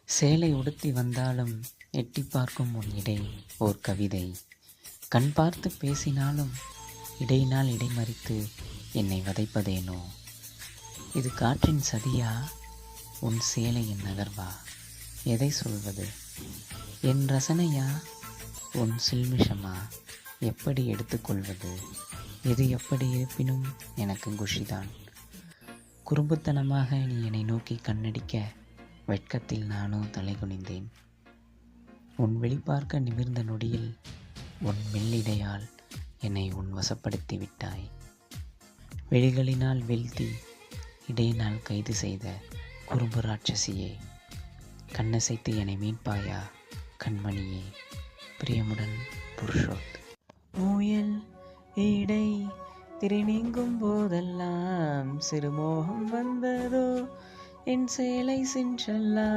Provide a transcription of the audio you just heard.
சேலை உடுத்தி வந்தாலும் எட்டி பார்க்கும் உன் இடை ஓர் கவிதை. கண் பார்த்து பேசினாலும் இடையினால் இடைமறித்து என்னை வதைப்பதேனோ. இது காற்றின் சதியா, உன் சேலையின் நகர்வா? எதை சொல்வது? என் ரசனையா, உன் சில்மிஷமா? எப்படி எடுத்துக்கொள்வது? எது எப்படி இருப்பினும் எனக்கு குஷிதான். குறும்புத்தனமாக நீ என்னை நோக்கி கண்ணடிக்க வெட்கத்தில் நானோ தலை குனிந்தேன். உன் வெளிப்பார்க்க நிமிர்ந்த நொடியில் உன் மெல்லிடையால் என்னை உன் வசப்படுத்தி விட்டாய். விழிகளினால் வீழ்த்தி இடையினால் கைது செய்த குறும்பு ராட்சசியே, கண்ணசைத்து என்னை மீட்பாயா கண்மணியே? பிரியமுடன் புருஷோத். முயல் இடை திரை நீங்கும் போதெல்லாம் சிறுமோகம் வந்ததோ, என் சேலை சென்றல்லா.